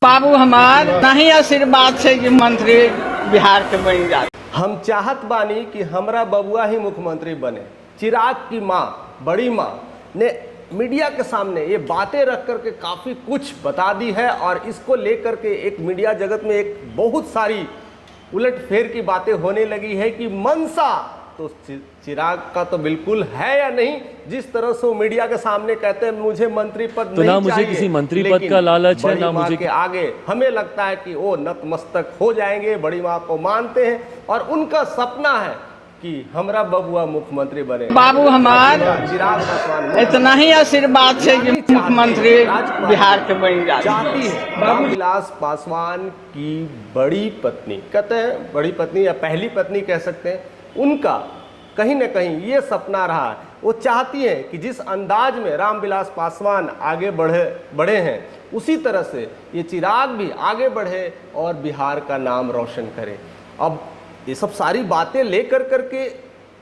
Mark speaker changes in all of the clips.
Speaker 1: बाबू हमार नहीं आशीर्वाद से कि मंत्री बिहार के बन जाए।
Speaker 2: हम चाहत बानी कि हमरा बबुआ ही मुख्यमंत्री बने। चिराग की माँ, बड़ी माँ ने मीडिया के सामने ये बातें रख करके काफ़ी कुछ बता दी है और इसको लेकर के एक मीडिया जगत में एक बहुत सारी उलटफेर की बातें होने लगी है कि मनसा तो चिराग का तो बिल्कुल है या नहीं। जिस तरह से वो मीडिया के सामने कहते हैं मुझे मंत्री पद
Speaker 3: तो
Speaker 2: नहीं
Speaker 3: ना मुझे
Speaker 2: चाहिए,
Speaker 3: किसी मंत्री पद का लालच है, ना मुझे
Speaker 2: के आगे हमें लगता है कि वो नतमस्तक हो जाएंगे। बड़ी माँ को मानते हैं और उनका सपना है कि हमरा बबुआ मुख्यमंत्री बने।
Speaker 1: बाबू हमार
Speaker 2: चिराग पासवान
Speaker 1: इतना ही आशीर्वाद से कि मुख्यमंत्री बिहार के बन जाए।
Speaker 2: चाहती है रामविलास पासवान की बड़ी पत्नी, कहते हैं बड़ी पत्नी या पहली पत्नी कह सकते हैं, उनका कहीं ना कहीं ये सपना रहा है। वो चाहती हैं कि जिस अंदाज में रामविलास पासवान आगे बढ़े हैं उसी तरह से ये चिराग भी आगे बढ़े और बिहार का नाम रोशन करे। अब ये सब सारी बातें लेकर करके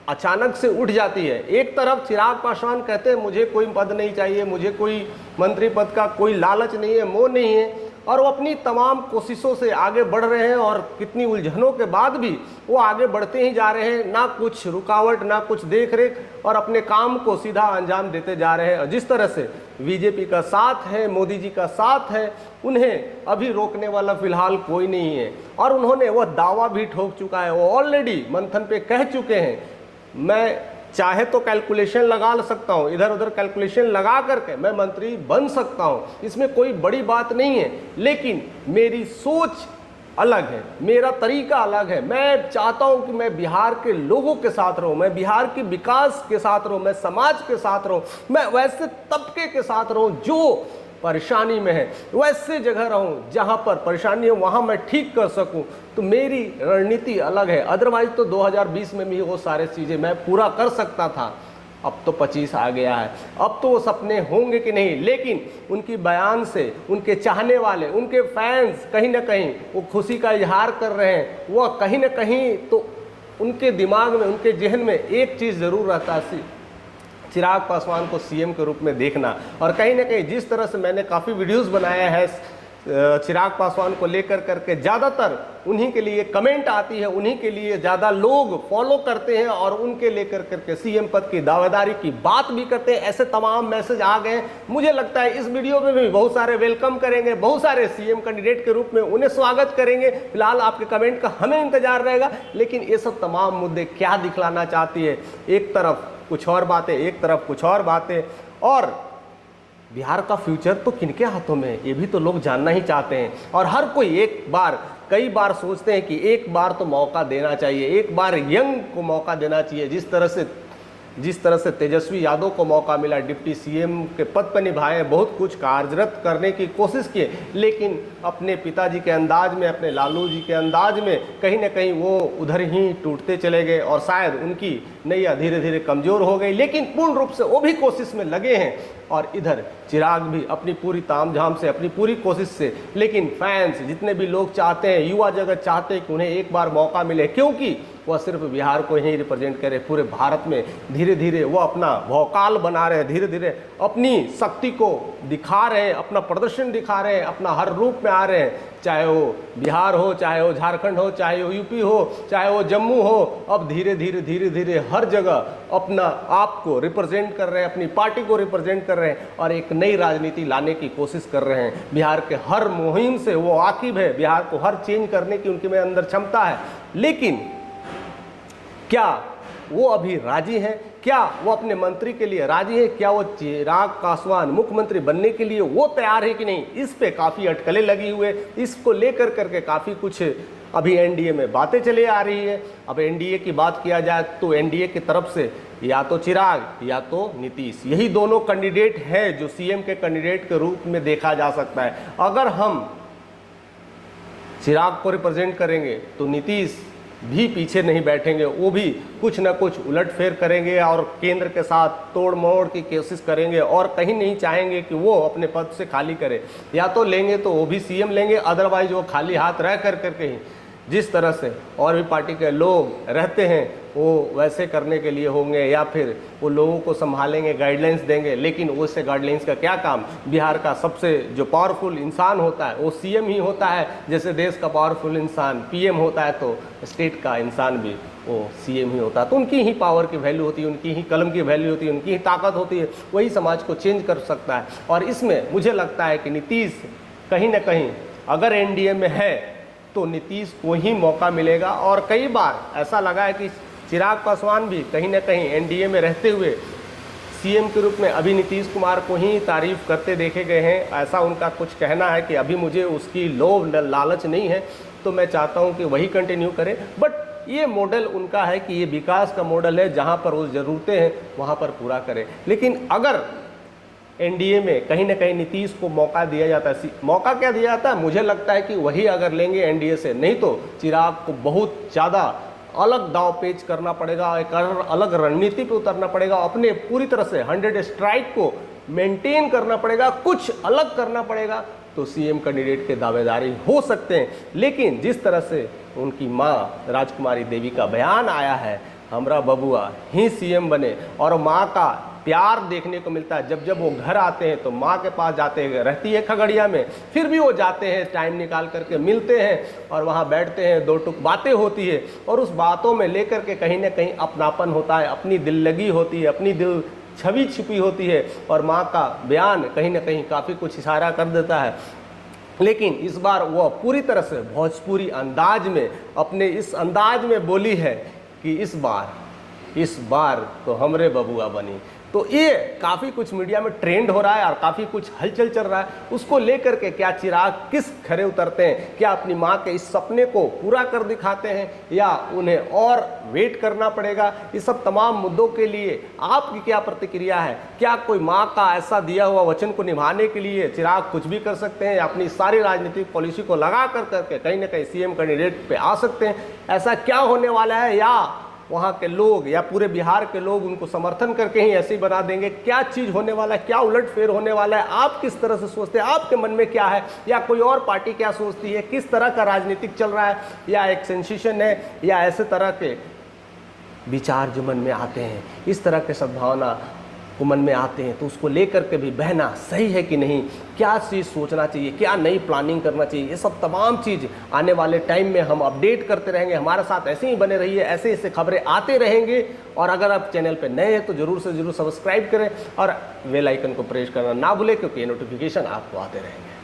Speaker 2: अचानक से उठ जाती है। एक तरफ चिराग पासवान कहते हैं मुझे कोई पद नहीं चाहिए, मुझे कोई मंत्री पद का कोई लालच नहीं है, मोह नहीं है, और वो अपनी तमाम कोशिशों से आगे बढ़ रहे हैं और कितनी उलझनों के बाद भी वो आगे बढ़ते ही जा रहे हैं। ना कुछ रुकावट, ना कुछ देख रेख, और अपने काम को सीधा अंजाम देते जा रहे हैं। और जिस तरह से बीजेपी का साथ है, मोदी जी का साथ है, उन्हें अभी रोकने वाला फिलहाल कोई नहीं है। और उन्होंने वह दावा भी ठोक चुका है, वो ऑलरेडी मंथन पे कह चुके हैं मैं चाहे तो कैलकुलेशन लगा सकता हूँ, इधर उधर कैलकुलेशन लगा करके मैं मंत्री बन सकता हूँ, इसमें कोई बड़ी बात नहीं है, लेकिन मेरी सोच अलग है, मेरा तरीका अलग है। मैं चाहता हूँ कि मैं बिहार के लोगों के साथ रहूँ, मैं बिहार के विकास के साथ रहूँ, मैं समाज के साथ रहूँ, मैं वैसे तबके के साथ रहूँ जो परेशानी में है, वैसे जगह रहूं जहां पर परेशानी है वहां मैं ठीक कर सकूं। तो मेरी रणनीति अलग है। अदरवाइज तो 2020 में भी वो सारे चीज़ें मैं पूरा कर सकता था। अब तो 25 आ गया है, अब तो वो सपने होंगे कि नहीं। लेकिन उनकी बयान से उनके चाहने वाले, उनके फैंस कहीं ना कहीं वो खुशी का इजहार कर रहे हैं। वह कहीं ना कहीं तो उनके दिमाग में, उनके जहन में एक चीज़ ज़रूर रहता है, चिराग पासवान को सीएम के रूप में देखना। और कहीं ना कहीं जिस तरह से मैंने काफ़ी वीडियोस बनाया है चिराग पासवान को लेकर करके, ज़्यादातर उन्हीं के लिए कमेंट आती है, उन्हीं के लिए ज़्यादा लोग फॉलो करते हैं और उनके लेकर करके सीएम पद की दावेदारी की बात भी करते हैं। ऐसे तमाम मैसेज आ गए। मुझे लगता है इस वीडियो में भी बहुत सारे वेलकम करेंगे, बहुत सारे सीएम कैंडिडेट के रूप में उन्हें स्वागत करेंगे। फिलहाल आपके कमेंट का हमें इंतजार रहेगा। लेकिन ये सब तमाम मुद्दे क्या दिखलाना चाहती है, एक तरफ कुछ और बातें, एक तरफ कुछ और बातें, और बिहार का फ्यूचर तो किनके हाथों में है ये भी तो लोग जानना ही चाहते हैं। और हर कोई कई बार सोचते हैं कि एक बार तो मौका देना चाहिए, एक बार यंग को मौका देना चाहिए। जिस तरह से तेजस्वी यादव को मौका मिला, डिप्टी सीएम के पद पर निभाए, बहुत कुछ कार्यरत करने की कोशिश किए, लेकिन अपने पिताजी के अंदाज में, अपने लालू जी के अंदाज में कहीं ना कहीं वो उधर ही टूटते चले गए और शायद उनकी नैया धीरे धीरे कमज़ोर हो गई। लेकिन पूर्ण रूप से वो भी कोशिश में लगे हैं और इधर चिराग भी अपनी पूरी तामझाम से, अपनी पूरी कोशिश से। लेकिन फैंस, जितने भी लोग चाहते हैं, युवा जगत चाहते हैं कि उन्हें एक बार मौका मिले, क्योंकि वह सिर्फ बिहार को ही रिप्रेजेंट करे, पूरे भारत में धीरे धीरे वो अपना भौकाल बना रहे हैं, धीरे धीरे अपनी शक्ति को दिखा रहे हैं, अपना प्रदर्शन दिखा रहे हैं, अपना हर रूप में आ रहे हैं। चाहे वो बिहार हो, चाहे वो झारखंड हो, चाहे वो यूपी हो, चाहे वो जम्मू हो, अब धीरे धीरे हर जगह अपना आप को रिप्रेजेंट कर रहे हैं, अपनी पार्टी को रिप्रेजेंट कर रहे हैं और एक नई राजनीति लाने की कोशिश कर रहे हैं। बिहार के हर मुहिम से वो वाकिफ है, बिहार को हर चेंज करने की उनके में अंदर क्षमता है। लेकिन क्या वो अभी राजी हैं? क्या वो अपने मंत्री के लिए राजी है? क्या वो चिराग पासवान मुख्यमंत्री बनने के लिए वो तैयार है कि नहीं? इस पे काफ़ी अटकलें लगी हुए, इसको लेकर करके काफ़ी कुछ अभी एनडीए में बातें चली आ रही है। अब एनडीए की बात किया जाए तो एनडीए की तरफ से या तो चिराग या तो नीतीश, यही दोनों कैंडिडेट हैं जो सीएम के कैंडिडेट के रूप में देखा जा सकता है। अगर हम चिराग को रिप्रेजेंट करेंगे तो नीतीश भी पीछे नहीं बैठेंगे, वो भी कुछ ना कुछ उलटफेर करेंगे और केंद्र के साथ तोड़ मोड़ की कोशिश करेंगे और कहीं नहीं चाहेंगे कि वो अपने पद से खाली करे। या तो लेंगे तो वो भी सीएम लेंगे, अदरवाइज वो खाली हाथ रह कर करके ही जिस तरह से और भी पार्टी के लोग रहते हैं वो वैसे करने के लिए होंगे या फिर वो लोगों को संभालेंगे, गाइडलाइंस देंगे। लेकिन उससे गाइडलाइंस का क्या काम? बिहार का सबसे जो पावरफुल इंसान होता है वो सीएम ही होता है। जैसे देश का पावरफुल इंसान पीएम होता है तो स्टेट का इंसान भी वो सीएम ही होता है। तो उनकी ही पावर की वैल्यू होती है, उनकी ही कलम की वैल्यू होती है, उनकी ही ताकत होती है, वही समाज को चेंज कर सकता है। और इसमें मुझे लगता है कि नीतीश कहीं ना कहीं अगर एनडीए में है तो नीतीश को ही मौका मिलेगा। और कई बार ऐसा लगा है कि चिराग पासवान भी कहीं ना कहीं एनडीए में रहते हुए सीएम के रूप में अभी नीतीश कुमार को ही तारीफ करते देखे गए हैं। ऐसा उनका कुछ कहना है कि अभी मुझे उसकी लोभ लालच नहीं है, तो मैं चाहता हूं कि वही कंटिन्यू करें। बट ये मॉडल उनका है कि ये विकास का मॉडल है, जहां पर वो ज़रूरतें हैं वहां पर पूरा करें। लेकिन अगर एनडीए में कहीं ना कहीं नीतीश को मौका दिया जाता है, मौका क्या दिया जाता है, मुझे लगता है कि वही अगर लेंगे एनडीए से, नहीं तो चिराग को बहुत ज़्यादा अलग दांव पेच करना पड़ेगा, एक अलग रणनीति पे उतरना पड़ेगा, अपने पूरी तरह से 100 स्ट्राइक को मेंटेन करना पड़ेगा, कुछ अलग करना पड़ेगा तो सीएम कैंडिडेट के दावेदारी हो सकते हैं। लेकिन जिस तरह से उनकी मां राजकुमारी देवी का बयान आया है, हमरा बबुआ ही सीएम बने, और मां का प्यार देखने को मिलता है। जब जब वो घर आते हैं तो माँ के पास जाते हैं, रहती है खगड़िया में, फिर भी वो जाते हैं, टाइम निकाल करके मिलते हैं और वहाँ बैठते हैं, दो टुक बातें होती है और उस बातों में लेकर के कहीं ना कहीं अपनापन होता है, अपनी दिल लगी होती है, अपनी दिल छवि छिपी होती है। और माँ का बयान कहीं ना कहीं काफ़ी कुछ इशारा कर देता है। लेकिन इस बार वह पूरी तरह से भोजपुरी अंदाज में, अपने इस अंदाज में बोली है कि इस बार तो हमरे बबुआ बनी। तो ये काफ़ी कुछ मीडिया में ट्रेंड हो रहा है और काफ़ी कुछ हलचल चल रहा है। उसको लेकर के क्या चिराग किस खरे उतरते हैं? क्या अपनी माँ के इस सपने को पूरा कर दिखाते हैं या उन्हें और वेट करना पड़ेगा? इस सब तमाम मुद्दों के लिए आपकी क्या प्रतिक्रिया है? क्या कोई माँ का ऐसा दिया हुआ वचन को निभाने के लिए चिराग कुछ भी कर सकते हैं या अपनी सारी राजनीतिक पॉलिसी को लगा करके कहीं ना कहीं सीएम कैंडिडेट पे आ सकते हैं? ऐसा क्या होने वाला है, या वहाँ के लोग या पूरे बिहार के लोग उनको समर्थन करके ही ऐसे ही बना देंगे? क्या चीज़ होने वाला है, क्या उलटफेर होने वाला है? आप किस तरह से सोचते हैं? आपके मन में क्या है, या कोई और पार्टी क्या सोचती है? किस तरह का राजनीतिक चल रहा है, या एक सेंसेशन है, या ऐसे तरह के विचार जो मन में आते हैं, इस तरह के सद्भावना को मन में आते हैं, तो उसको लेकर के भी बहना सही है कि नहीं? क्या चीज़ सोचना चाहिए, क्या नई प्लानिंग करना चाहिए? ये सब तमाम चीज़ आने वाले टाइम में हम अपडेट करते रहेंगे। हमारे साथ ऐसे ही बने रहिए, ऐसे ऐसे खबरें आते रहेंगे। और अगर आप चैनल पर नए हैं तो ज़रूर से ज़रूर सब्सक्राइब करें और बेल आइकन को प्रेस करना ना भूलें, क्योंकि ये नोटिफिकेशन आपको आते रहेंगे।